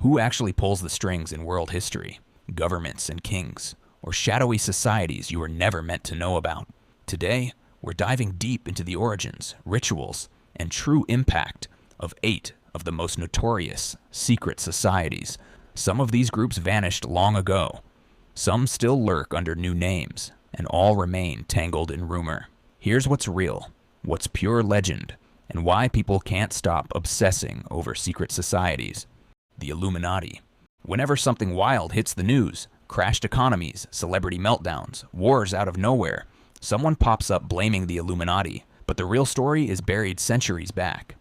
Who actually pulls the strings in world history? Governments and kings, or shadowy societies you were never meant to know about? Today, we're diving deep into the origins, rituals, and true impact of 8 of the most notorious secret societies. Some of these groups vanished long ago. Some still lurk under new names, and all remain tangled in rumor. Here's what's real, what's pure legend, and why people can't stop obsessing over secret societies. The Illuminati. Whenever something wild hits the news, crashed economies, celebrity meltdowns, wars out of nowhere, someone pops up blaming the Illuminati, but the real story is buried centuries back.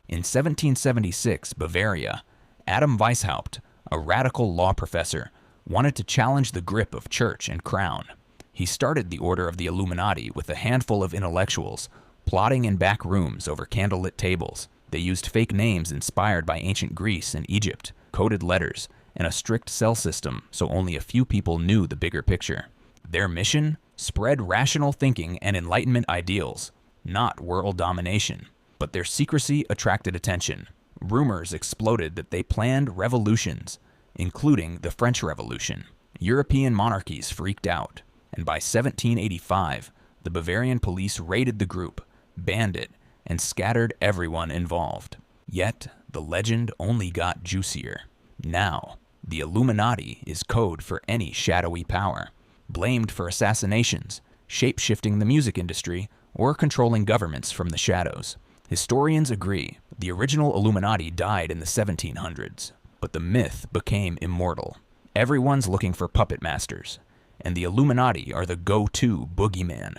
In 1776, Bavaria, Adam Weishaupt, a radical law professor, wanted to challenge the grip of church and crown. He started the Order of the Illuminati with a handful of intellectuals, plotting in back rooms over candlelit tables. They used fake names inspired by ancient Greece and Egypt, coded letters, and a strict cell system so only a few people knew the bigger picture. Their mission? Spread rational thinking and Enlightenment ideals, not world domination. But their secrecy attracted attention. Rumors exploded that they planned revolutions, including the French Revolution. European monarchies freaked out, and by 1785, the Bavarian police raided the group, banned it, and scattered everyone involved. Yet, the legend only got juicier. Now, the Illuminati is code for any shadowy power, blamed for assassinations, shape-shifting the music industry, or controlling governments from the shadows. Historians agree the original Illuminati died in the 1700s, but the myth became immortal. Everyone's looking for puppet masters, and the Illuminati are the go-to boogeyman.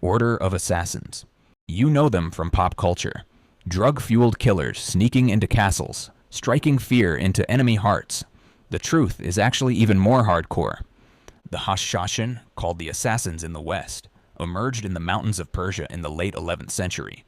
Order of Assassins. You know them from pop culture. Drug-fueled killers sneaking into castles, striking fear into enemy hearts. The truth is actually even more hardcore. The Hashashin, called the Assassins in the West, emerged in the mountains of Persia in the late 11th century.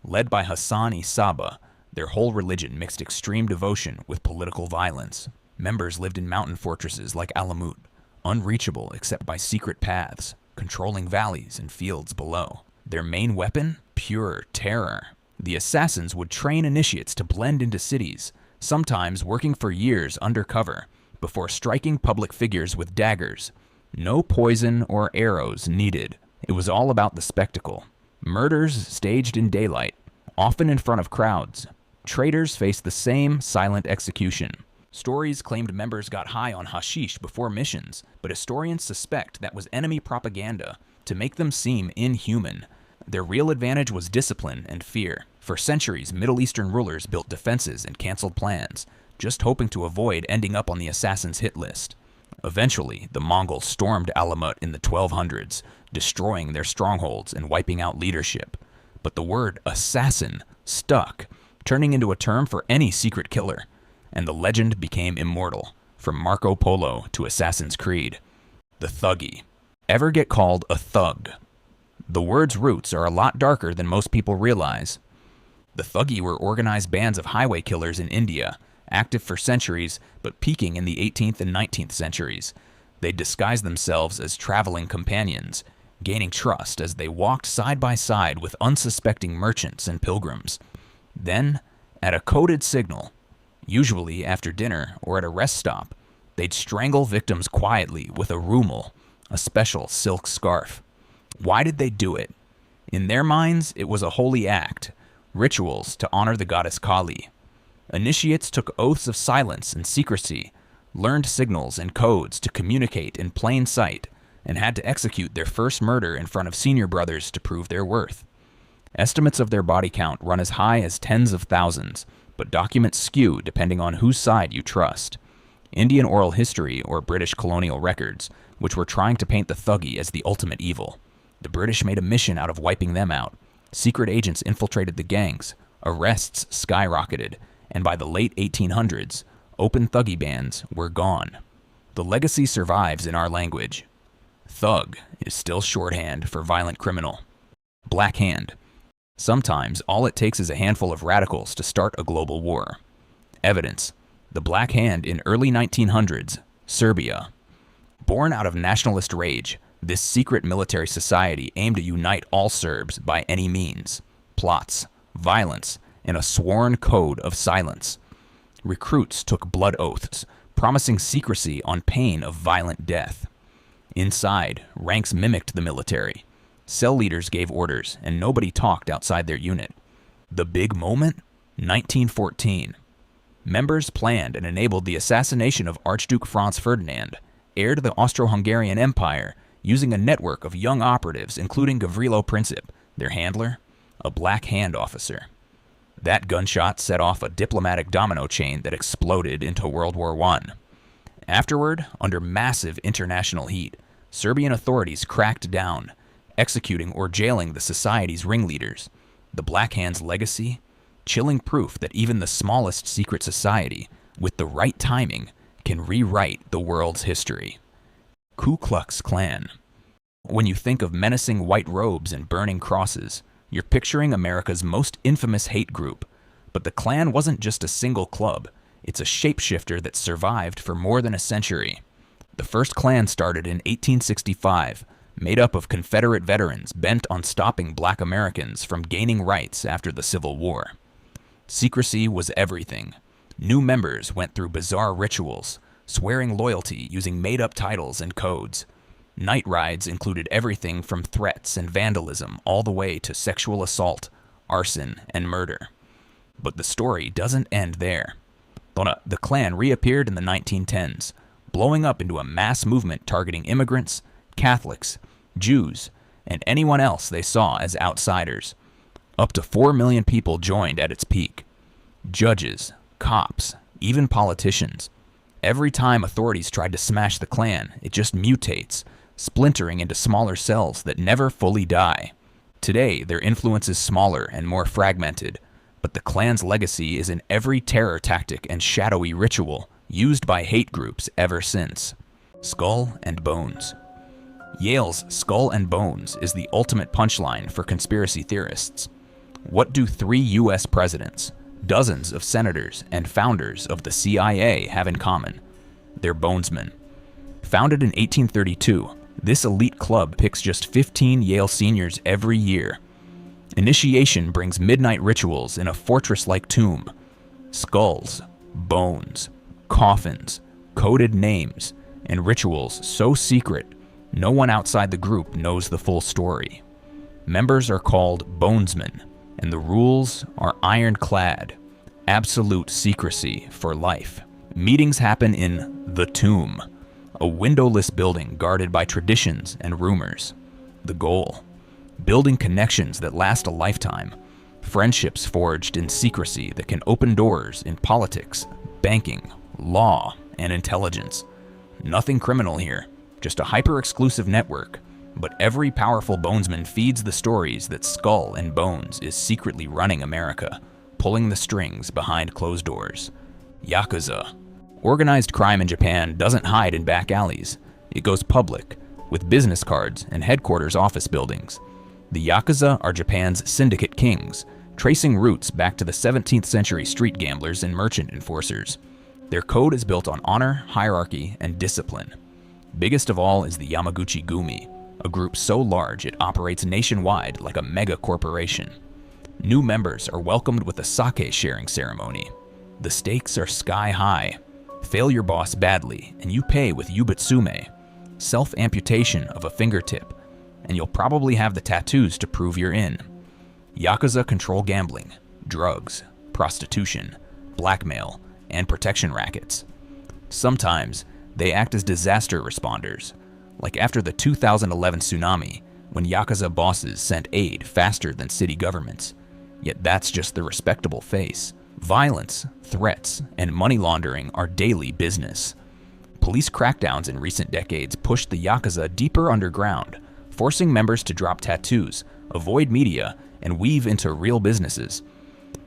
Led by Hassan-i Saba, their whole religion mixed extreme devotion with political violence. Members lived in mountain fortresses like Alamut, unreachable except by secret paths, controlling valleys and fields below. Their main weapon? Pure terror. The assassins would train initiates to blend into cities, sometimes working for years undercover, before striking public figures with daggers. No poison or arrows needed. It was all about the spectacle. Murders staged in daylight, often in front of crowds. Traitors faced the same silent execution. Stories claimed members got high on hashish before missions, but historians suspect that was enemy propaganda to make them seem inhuman. Their real advantage was discipline and fear. For centuries, Middle Eastern rulers built defenses and canceled plans, just hoping to avoid ending up on the assassins' hit list. Eventually, the Mongols stormed Alamut in the 1200s, destroying their strongholds and wiping out leadership. But the word assassin stuck, turning into a term for any secret killer, and the legend became immortal, from Marco Polo to Assassin's Creed. The Thuggee. Ever get called a thug? The word's roots are a lot darker than most people realize. The Thuggee were organized bands of highway killers in India, active for centuries, but peaking in the 18th and 19th centuries. They disguised themselves as traveling companions, gaining trust as they walked side by side with unsuspecting merchants and pilgrims. Then, at a coded signal, usually after dinner or at a rest stop, they'd strangle victims quietly with a rumel, a special silk scarf. Why did they do it? In their minds, it was a holy act, rituals to honor the goddess Kali. Initiates took oaths of silence and secrecy, learned signals and codes to communicate in plain sight, and had to execute their first murder in front of senior brothers to prove their worth. Estimates of their body count run as high as tens of thousands, but documents skew depending on whose side you trust. Indian oral history or British colonial records, which were trying to paint the Thuggee as the ultimate evil. The British made a mission out of wiping them out. Secret agents infiltrated the gangs, arrests skyrocketed, and by the late 1800s, open Thuggee bands were gone. The legacy survives in our language. Thug is still shorthand for violent criminal. Black Hand. Sometimes all it takes is a handful of radicals to start a global war. Evidence. The Black Hand in early 1900s, Serbia. Born out of nationalist rage, this secret military society aimed to unite all Serbs by any means. Plots, violence, and a sworn code of silence. Recruits took blood oaths, promising secrecy on pain of violent death. Inside, ranks mimicked the military. Cell leaders gave orders, and nobody talked outside their unit. The big moment? 1914. Members planned and enabled the assassination of Archduke Franz Ferdinand, heir to the Austro-Hungarian Empire, using a network of young operatives, including Gavrilo Princip, their handler, a Black Hand officer. That gunshot set off a diplomatic domino chain that exploded into World War I. Afterward, under massive international heat, Serbian authorities cracked down, executing or jailing the society's ringleaders. The Black Hand's legacy? Chilling proof that even the smallest secret society, with the right timing, can rewrite the world's history. Ku Klux Klan. When you think of menacing white robes and burning crosses, you're picturing America's most infamous hate group. But the Klan wasn't just a single club. It's a shapeshifter that survived for more than a century. The first Klan started in 1865, made up of Confederate veterans bent on stopping Black Americans from gaining rights after the Civil War. Secrecy was everything. New members went through bizarre rituals, swearing loyalty using made-up titles and codes. Night rides included everything from threats and vandalism all the way to sexual assault, arson, and murder. But the story doesn't end there. The Klan reappeared in the 1910s, blowing up into a mass movement targeting immigrants, Catholics, Jews, and anyone else they saw as outsiders. Up to 4 million people joined at its peak. Judges, cops, even politicians. Every time authorities tried to smash the Klan, it just mutates, splintering into smaller cells that never fully die. Today, their influence is smaller and more fragmented, but the Klan's legacy is in every terror tactic and shadowy ritual used by hate groups ever since. Skull and Bones. Yale's Skull and Bones is the ultimate punchline for conspiracy theorists. What do 3 U.S. presidents, dozens of senators, and founders of the CIA have in common? They're bonesmen. Founded in 1832, this elite club picks just 15 Yale seniors every year. Initiation brings midnight rituals in a fortress-like tomb. Skulls, bones, coffins, coded names, and rituals so secret, no one outside the group knows the full story. Members are called bonesmen, and the rules are ironclad. Absolute secrecy for life. Meetings happen in the Tomb, a windowless building guarded by traditions and rumors. The goal? Building connections that last a lifetime. Friendships forged in secrecy that can open doors in politics, banking, law, and intelligence. Nothing criminal here, just a hyper-exclusive network. But every powerful bonesman feeds the stories that Skull and Bones is secretly running America, pulling the strings behind closed doors. Yakuza. Organized crime in Japan doesn't hide in back alleys. It goes public, with business cards and headquarters office buildings. The Yakuza are Japan's syndicate kings, tracing roots back to the 17th century street gamblers and merchant enforcers. Their code is built on honor, hierarchy, and discipline. Biggest of all is the Yamaguchi Gumi, a group so large it operates nationwide like a mega corporation. New members are welcomed with a sake sharing ceremony. The stakes are sky high. Fail your boss badly, and you pay with yubitsume, self-amputation of a fingertip, and you'll probably have the tattoos to prove you're in. Yakuza control gambling, drugs, prostitution, blackmail, and protection rackets. Sometimes, they act as disaster responders, like after the 2011 tsunami, when Yakuza bosses sent aid faster than city governments. Yet that's just the respectable face. Violence, threats, and money laundering are daily business. Police crackdowns in recent decades pushed the Yakuza deeper underground, forcing members to drop tattoos, avoid media, and weave into real businesses.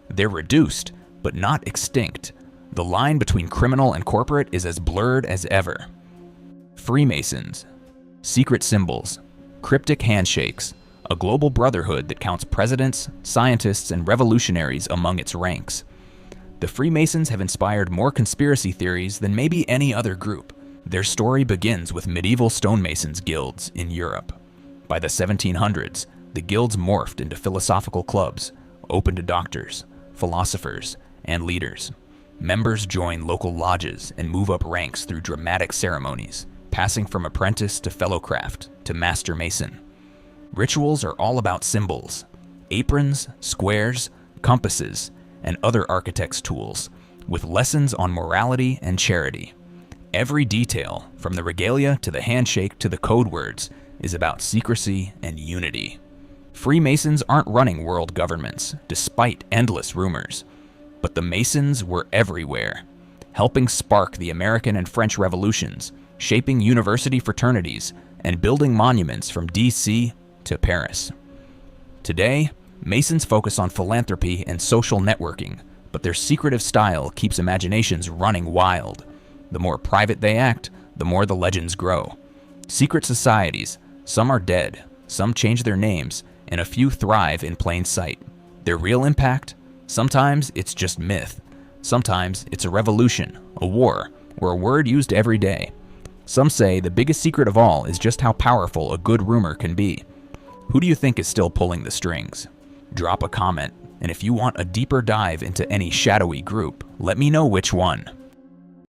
They're reduced, but not extinct. The line between criminal and corporate is as blurred as ever. Freemasons. Secret symbols, cryptic handshakes, a global brotherhood that counts presidents, scientists, and revolutionaries among its ranks. The Freemasons have inspired more conspiracy theories than maybe any other group. Their story begins with medieval stonemasons guilds in Europe. By the 1700s, the guilds morphed into philosophical clubs, open to doctors, philosophers, and leaders. Members join local lodges and move up ranks through dramatic ceremonies, passing from apprentice to fellowcraft to master mason. Rituals are all about symbols, aprons, squares, compasses, and other architect's tools, with lessons on morality and charity. Every detail, from the regalia to the handshake to the code words, is about secrecy and unity. Freemasons aren't running world governments, despite endless rumors. But the Masons were everywhere, helping spark the American and French revolutions, shaping university fraternities, and building monuments from DC to Paris. Today, Masons focus on philanthropy and social networking, but their secretive style keeps imaginations running wild. The more private they act, the more the legends grow. Secret societies, some are dead, some change their names, and a few thrive in plain sight. Their real impact? Sometimes it's just myth. Sometimes it's a revolution, a war, or a word used every day. Some say the biggest secret of all is just how powerful a good rumor can be. Who do you think is still pulling the strings? Drop a comment, and if you want a deeper dive into any shadowy group, let me know which one.